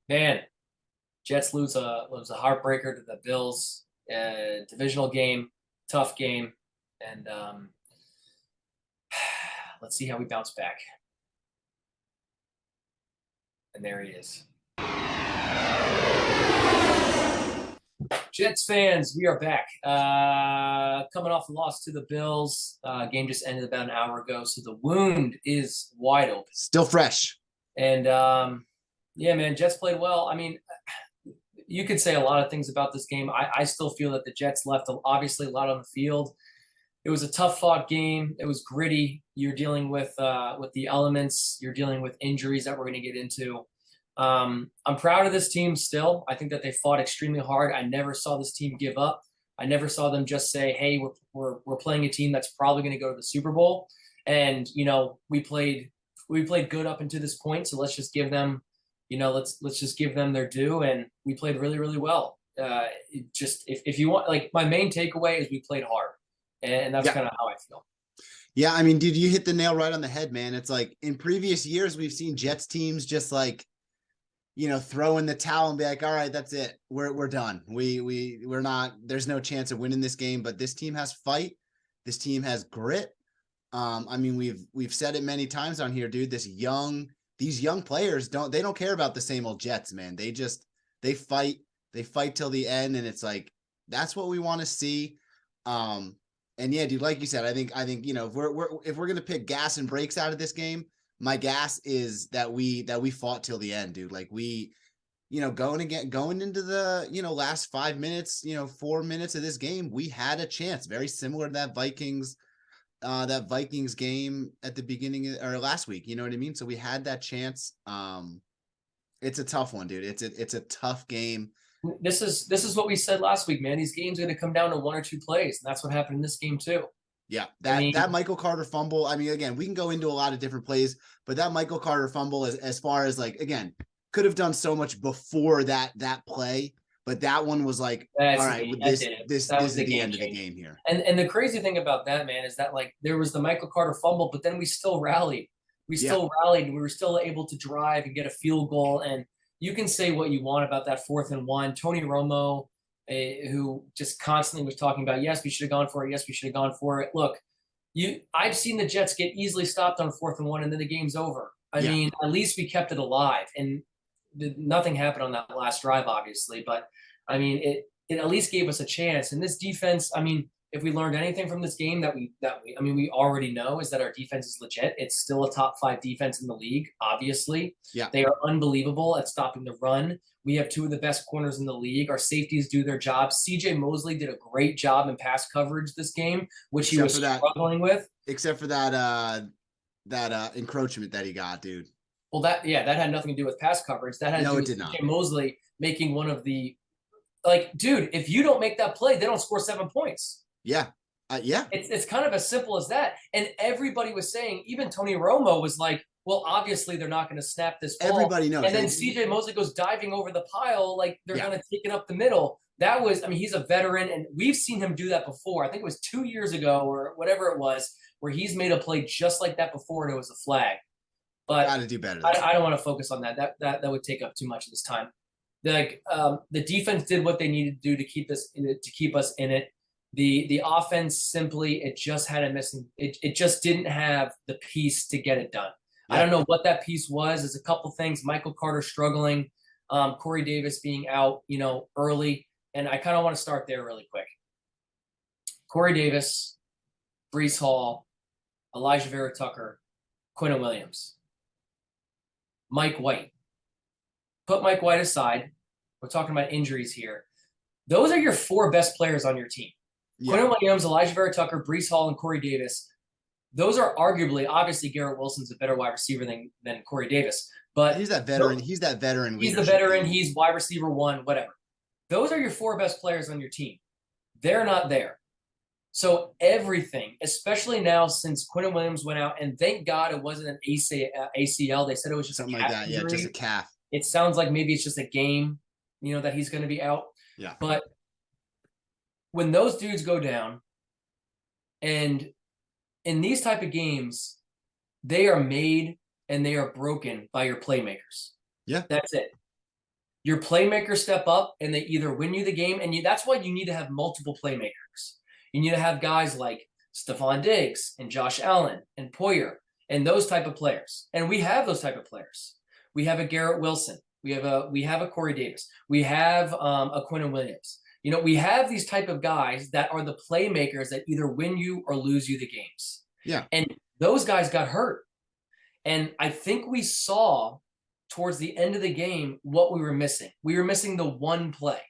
Man, Jets lose a heartbreaker to the Bills. Divisional game, tough game, and let's see how we bounce back. And there he is. Jets fans, we are back. Coming off the loss to the Bills. Game just ended about an hour ago, so the wound is wide open. Still fresh. And yeah, man, Jets played well. I mean, you could say a lot of things about this game. I still feel that the Jets left obviously a lot on the field. It was a tough fought game. It was gritty. You're dealing with the elements. You're dealing with injuries that we're going to get into. I'm proud of this team still. I think that they fought extremely hard. I never saw this team give up. I never saw them just say, "Hey, we're playing a team that's probably going to go to the Super Bowl." And we played good up until this point. So let's just give them, let's just give them their due. And we played really really well. Just if you want, like, my main takeaway is we played hard, and that's kind of how I feel. Yeah, I mean, dude, you hit the nail right on the head, man. It's like in previous years, we've seen Jets teams just like, throw in the towel and be like, all right, that's it. We're done. We're not, there's no chance of winning this game, but this team has fight. This team has grit. I mean, we've said it many times on here, dude. These young players don't care about the same old Jets, man. They fight till the end. And it's like, that's what we want to see. And yeah, dude, like you said, I think, if we're going to pick gas and brakes out of this game, my gas is that we fought till the end, dude. Like going into the, last 5 minutes, 4 minutes of this game, we had a chance very similar to that Vikings game at the beginning or last week. You know what I mean? So we had that chance. It's a tough one, dude. It's a tough game. This is what we said last week, man. These games are going to come down to one or two plays, and that's what happened in this game too. Yeah, that Michael Carter fumble. I mean, again, we can go into a lot of different plays, but that Michael Carter fumble, as far as, like, again, could have done so much before that play, but that one was like, all right, this is the end of the game here. And the crazy thing about that, man, is that, like, there was the Michael Carter fumble, but then we still rallied. We were still able to drive and get a field goal. And you can say what you want about that 4th and 1. Tony Romo, who just constantly was talking about, yes, we should have gone for it. Yes, we should have gone for it. Look, I've seen the Jets get easily stopped on 4th and 1, and then the game's over. I mean, at least we kept it alive, and nothing happened on that last drive, obviously. But I mean, it at least gave us a chance. And this defense, I mean, if we learned anything from this game we already know, is that our defense is legit. It's still a top 5 defense in the league, obviously. Yeah. They are unbelievable at stopping the run. We have 2 of the best corners in the league. Our safeties do their job. CJ Mosley did a great job in pass coverage this game, which he was struggling with. Except for that encroachment that he got, dude. Well, that had nothing to do with pass coverage. That had to do with CJ Mosley making one of the, like, dude, if you don't make that play, they don't score 7 points. Yeah. It's kind of as simple as that. And everybody was saying, even Tony Romo was like, well, obviously they're not going to snap this ball. Everybody knows. And then CJ Mosley goes diving over the pile like they're going to take it up the middle. That was, I mean, he's a veteran, and we've seen him do that before. I think it was 2 years ago or whatever it was, where he's made a play just like that before, and it was a flag. But got to do better. I don't want to focus on that. That would take up too much of this time. The defense did what they needed to do to keep us in it. The offense simply, it just had a missing. It just didn't have the piece to get it done. Yeah. I don't know what that piece was. There's a couple things. Michael Carter struggling, Corey Davis being out, early, and I kind of want to start there really quick. Corey Davis, Breece Hall, Elijah Vera Tucker, Quinnen Williams, Mike White. Put Mike White aside. We're talking about injuries here. Those are your 4 best players on your team. Yeah. Quinnen Williams, Elijah Vera Tucker, Breece Hall, and Corey Davis. Those are arguably, obviously, Garrett Wilson's a better wide receiver than Corey Davis. But he's that veteran. He's that veteran. He's the veteran. He's wide receiver 1, whatever. Those are your 4 best players on your team. They're not there. So everything, especially now since Quinnen Williams went out, and thank God it wasn't an ACL. They said it was just something like that. Injury. Yeah, just a calf. It sounds like maybe it's just a game, that he's going to be out. Yeah. But when those dudes go down, and in these type of games, they are made and they are broken by your playmakers. Yeah. That's it. your playmakers step up and they either win you the game, and that's why you need to have multiple playmakers. You need to have guys like Stephon Diggs and Josh Allen and Poyer and those type of players. And we have those type of players. We have a Garrett Wilson. We have a Corey Davis. We have a Quinnen Williams. You know, we have these type of guys that are the playmakers that either win you or lose you the games. Yeah. And those guys got hurt. And I think we saw towards the end of the game what we were missing. We were missing the one play.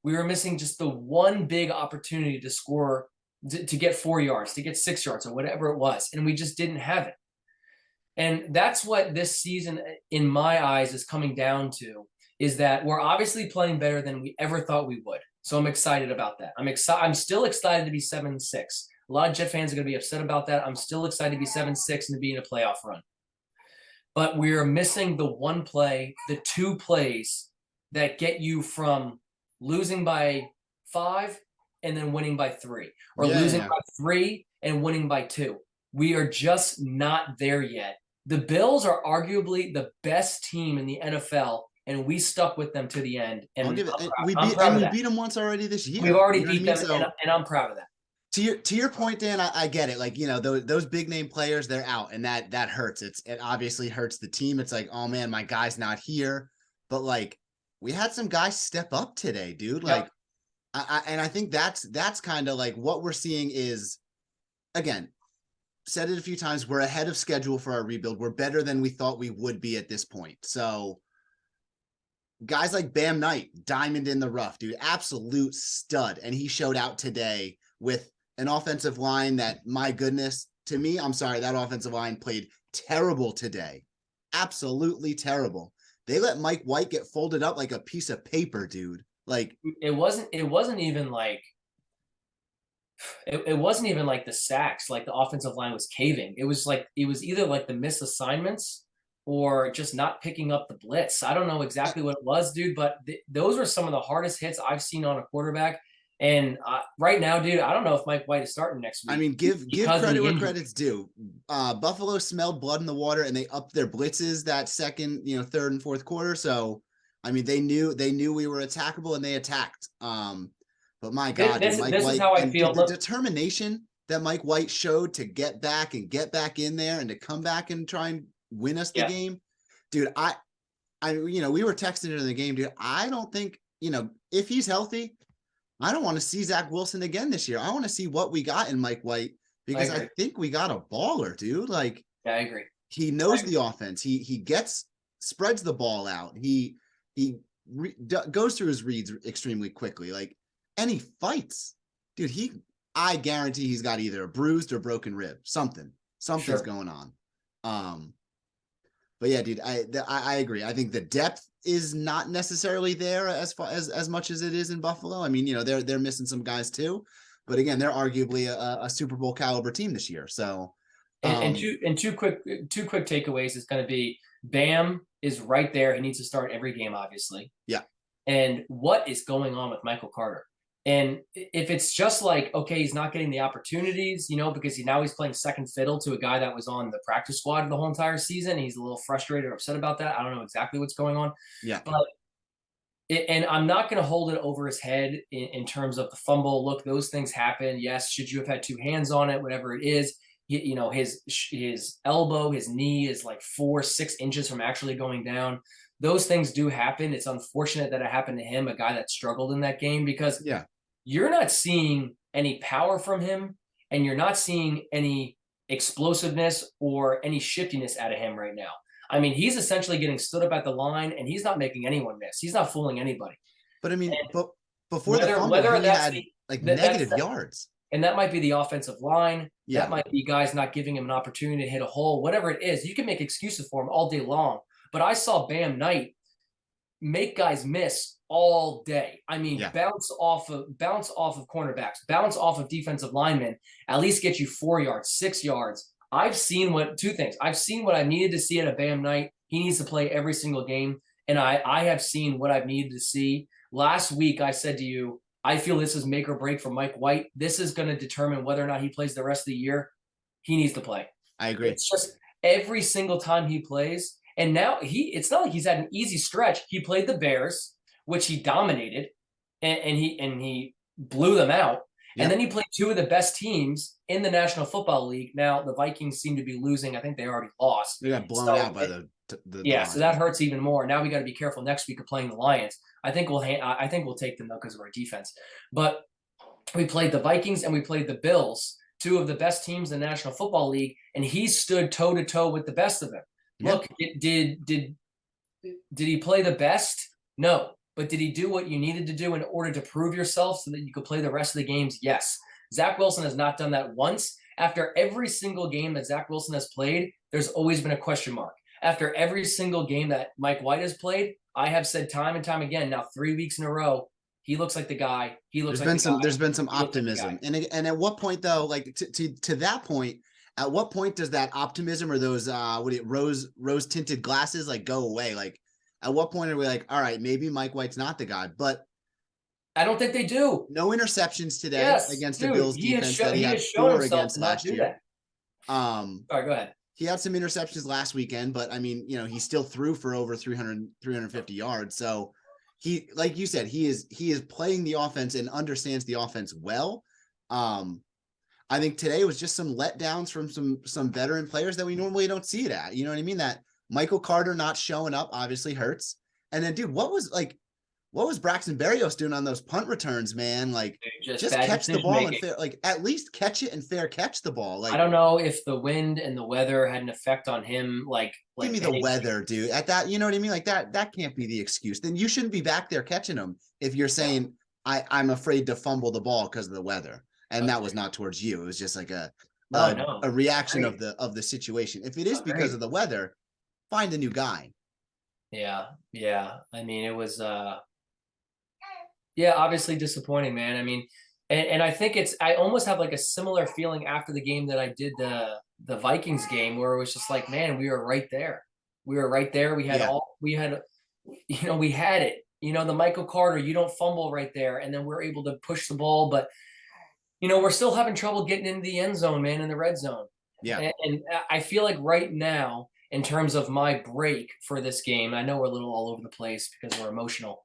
We were missing just the one big opportunity to score, to get 4 yards, to get 6 yards, or whatever it was. And we just didn't have it. And that's what this season, in my eyes, is coming down to, is that we're obviously playing better than we ever thought we would. So I'm excited about that. I'm still excited to be 7-6. A lot of Jet fans are going to be upset about that. I'm still excited to be 7-6 and to be in a playoff run. But we're missing the one play, the two plays that get you from losing by 5 and then winning by 3, or losing by 3 and winning by 2. We are just not there yet. The Bills are arguably the best team in the NFL, and we stuck with them to the end. And we beat them once already this year. We've already beat them, and I'm proud of that. To your point, Dan, I get it. Like, you know, those big name players, they're out, and that hurts. It obviously hurts the team. It's like, oh man, my guy's not here. But like, we had some guys step up today, dude. Like, I think that's kind of like what we're seeing is, again, said it a few times, we're ahead of schedule for our rebuild. We're better than we thought we would be at this point. So guys like Bam Knight, diamond in the rough, dude, absolute stud. And he showed out today with an offensive line that, my goodness, to me, I'm sorry, that offensive line played terrible today. Absolutely terrible. They let Mike White get folded up like a piece of paper, dude. Like, it wasn't even like the sacks, like the offensive line was caving. It was either like the missed assignments or just not picking up the blitz. I don't know exactly what it was, dude, but those were some of the hardest hits I've seen on a quarterback. And right now, dude, I don't know if Mike White is starting next week. I mean, give credit where credit's due. Buffalo smelled blood in the water, and they upped their blitzes that second, third and fourth quarter. So, I mean, they knew we were attackable, and they attacked. But my God, this White, is how I feel. The determination that Mike White showed to get back in there and to come back and try and win us the game, dude. We were texting during the game, dude. I don't think, if he's healthy, I don't want to see Zach Wilson again this year. I want to see what we got in Mike White, because I think we got a baller, dude. Like, yeah, I agree. He knows the offense. He spreads the ball out. He goes through his reads extremely quickly. Like, and he fights, dude. I guarantee he's got either a bruised or broken rib. Something's going on. But yeah, dude, I agree. I think the depth is not necessarily there as much as it is in Buffalo. I mean, they're missing some guys too, but again, they're arguably a Super Bowl caliber team this year. So, two quick takeaways is going to be Bam is right there. He needs to start every game, obviously. Yeah. And what is going on with Michael Carter? And if it's just like, okay, he's not getting the opportunities, because he's playing second fiddle to a guy that was on the practice squad the whole entire season. He's a little frustrated or upset about that. I don't know exactly what's going on. Yeah. But and I'm not going to hold it over his head in terms of the fumble. Look, those things happen. Yes. Should you have had 2 hands on it, whatever it is, his elbow, his knee is like 4-6 inches from actually going down. Those things do happen. It's unfortunate that it happened to him, a guy that struggled in that game, because you're not seeing any power from him, and you're not seeing any explosiveness or any shiftiness out of him right now. I mean, he's essentially getting stood up at the line, and he's not making anyone miss. He's not fooling anybody. But I mean, before the fumble, he had negative yards. And that might be the offensive line. Yeah. That might be guys not giving him an opportunity to hit a hole. Whatever it is, you can make excuses for him all day long. But I saw Bam Knight make guys miss all day. I mean, bounce off of cornerbacks, bounce off of defensive linemen, at least get you 4 yards, 6 yards. I've seen two things. I've seen what I needed to see out of Bam Knight. He needs to play every single game. And I have seen what I've needed to see. Last week, I said to you, I feel this is make or break for Mike White. This is going to determine whether or not he plays the rest of the year. He needs to play. I agree. It's just every single time he plays. And now it's not like he's had an easy stretch. He played the Bears, which he dominated, and he blew them out. Yep. And then he played two of the best teams in the National Football League. Now the Vikings seem to be losing. I think they already lost. They got blown out by the yeah. Lions. So that hurts even more. Now we got to be careful next week of playing the Lions. I think we'll take them though because of our defense. But we played the Vikings and we played the Bills, two of the best teams in the National Football League, and he stood toe to toe with the best of them. Yep. Look, did he play the best? No. But did he do what you needed to do in order to prove yourself so that you could play the rest of the games? Yes. Zach Wilson has not done that once. After every single game that Zach Wilson has played, there's always been a question mark. After every single game that Mike White has played, I have said time and time again, now 3 weeks in a row, he looks like the guy. There's been some optimism. And at what point though, like to that point, at what point does that optimism or those rose tinted glasses like go away? Like at what point are we like, all right, maybe Mike White's not the guy, but I don't think they do. No interceptions today against the Bills defense that he had four against last year. Sorry, go ahead. He had some interceptions last weekend, but I mean, he still threw for over 350 yards. So he, like you said, he is playing the offense and understands the offense well. I think today was just some letdowns from some veteran players that we normally don't see it at. You know what I mean? That Michael Carter not showing up obviously hurts. And then, dude, what was Braxton Berrios doing on those punt returns, man? Like, just catch the ball and at least catch it and fair catch the ball. Like, I don't know if the wind and the weather had an effect on him. Give me the weather, dude. At that, you know what I mean? Like that can't be the excuse. Then you shouldn't be back there catching them if you're saying I'm afraid to fumble the ball because of the weather. And that was not towards you. It was just like a reaction of the situation. If it is because of the weather, find a new guy. Yeah. I mean, it was obviously disappointing, man. I mean, and I think I almost have like a similar feeling after the game that I did the Vikings game where it was just like, man, we were right there. We had we had it. The Michael Carter, you don't fumble right there, and then we're able to push the ball, but we're still having trouble getting into the end zone, man, in the red zone. Yeah. And I feel like right now, in terms of my break for this game, I know we're a little all over the place because we're emotional,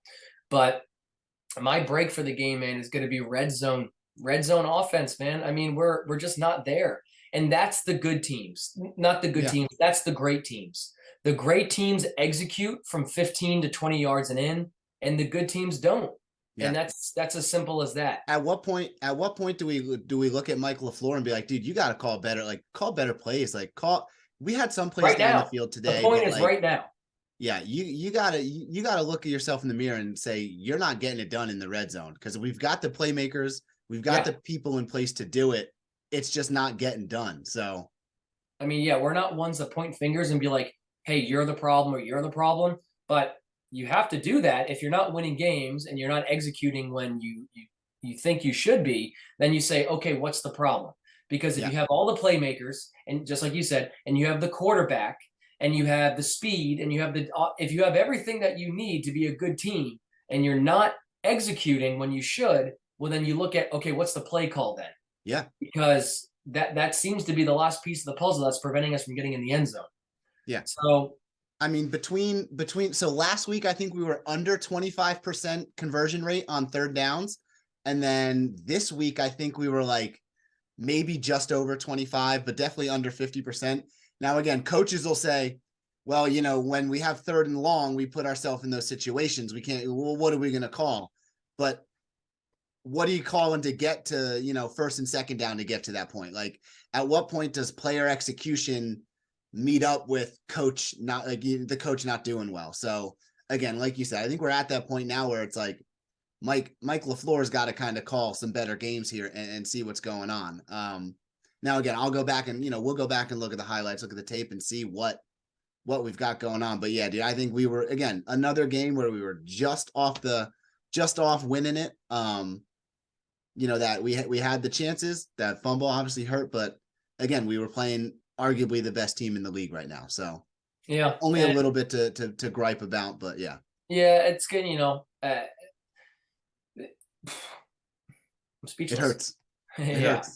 but my break for the game, man, is going to be red zone offense, man. I mean, we're just not there. And that's the good teams, not the good teams. That's the great teams. The great teams execute from 15 to 20 yards and in, and the good teams don't. Yeah. And that's as simple as that. At what point do we look at Mike LaFleur and be like, dude, you got to call better plays. Like we had some plays right down the field today. The point is right now. Yeah, you gotta look at yourself in the mirror and say you're not getting it done in the red zone because we've got the playmakers, we've got the people in place to do it. It's just not getting done. So, I mean, we're not ones that point fingers and be like, "Hey, you're the problem" or "You're the problem." But you have to do that if you're not winning games and you're not executing when you think you should be. Then you say, "Okay, what's the problem?" Because if you have all the playmakers and just like you said, and you have the quarterback. And you have the speed, and you have if you have everything that you need to be a good team, and you're not executing when you should, well, then you look at, okay, what's the play call then? Yeah. Because that seems to be the last piece of the puzzle that's preventing us from getting in the end zone. Yeah. So, I mean, so last week, I think we were under 25% conversion rate on third downs. And then this week, I think we were like maybe just over 25, but definitely under 50%. Now, again, coaches will say, well, when we have third and long, we put ourselves in those situations. We can't, well, what are we going to call? But what are you calling to get to, first and second down to get to that point? Like, at what point does player execution meet up with the coach not doing well? So, again, like you said, I think we're at that point now where it's like Mike LaFleur's got to kind of call some better games here and see what's going on. Now, again, I'll go back and, we'll go back and look at the highlights, look at the tape and see what we've got going on. But yeah, dude, I think we were, again, another game where we were just off winning it. That we had the chances. That fumble obviously hurt, but again, we were playing arguably the best team in the league right now. So yeah, only a little bit to gripe about, but yeah. Yeah, it's good, I'm speechless. It hurts.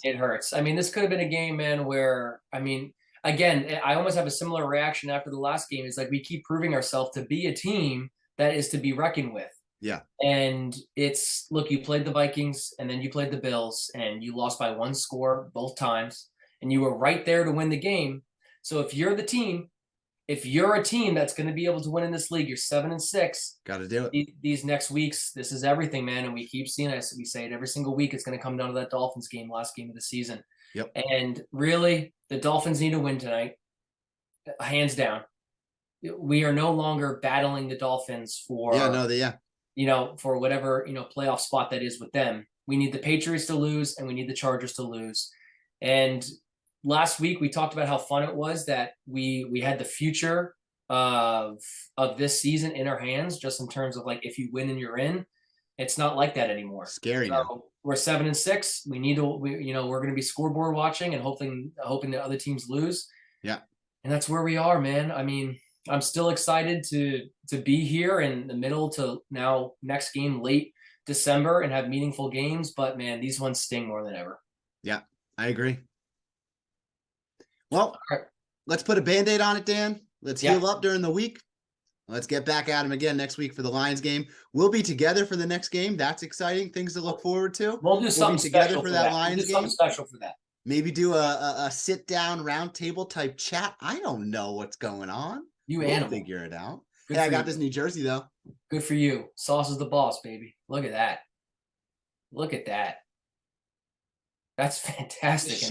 It hurts. I mean, this could have been a game, man, where, I mean, again, I almost have a similar reaction after the last game. It's like we keep proving ourselves to be a team that is to be reckoned with. Yeah. And it's look, you played the Vikings and then you played the Bills and you lost by 1 score both times, and you were right there to win the game. So if you're a team that's going to be able to win in this league, you're 7-6. Got to do it. These next weeks, this is everything, man. And we keep seeing it. We say it every single week. It's going to come down to that Dolphins game, last game of the season. Yep. And really, the Dolphins need to win tonight, hands down. We are no longer battling the Dolphins for for whatever playoff spot that is with them. We need the Patriots to lose, and we need the Chargers to lose. And last week we talked about how fun it was that we had the future of this season in our hands, just in terms of like, if you win and you're in. It's not like that anymore. Scary now. We're 7-6. We need to, we're going to be scoreboard watching and hoping that other teams lose. Yeah. And that's where we are, man. I mean, I'm still excited to be here in the middle to now next game late December and have meaningful games. But man, these ones sting more than ever. Yeah, I agree. Well, let's put a Band-Aid on it, Dan. Let's heal up during the week. Let's get back at him again next week for the Lions game. We'll be together for the next game. That's exciting. Things to look forward to. We'll do something special for that Lions game. Something special for that. Maybe do a sit down round table type chat. I don't know what's going on. We'll figure it out. Hey, I got this New Jersey though. Good for you. Sauce is the boss, baby. Look at that. Look at that. That's fantastic. Just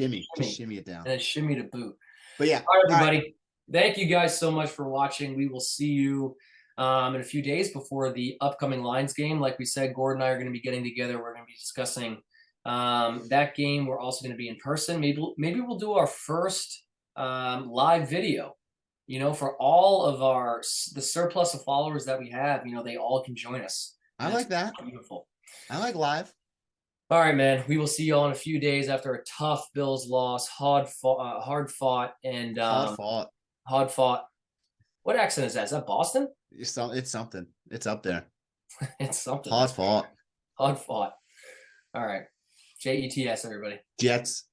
shimmy it down. And a shimmy to boot. But yeah. All right, everybody. All right. Thank you guys so much for watching. We will see you in a few days before the upcoming Lions game. Like we said, Gordon and I are going to be getting together. We're going to be discussing that game. We're also going to be in person. Maybe we'll do our first live video. For all of the surplus of followers that we have, they all can join us. I like that. Beautiful. I like live. All right, man. We will see you all in a few days after a tough Bills loss, hard fought, and hard fought. What accent is that? Is that Boston? It's something. It's up there. It's something. Hard fought. All right. JETS, everybody. Jets.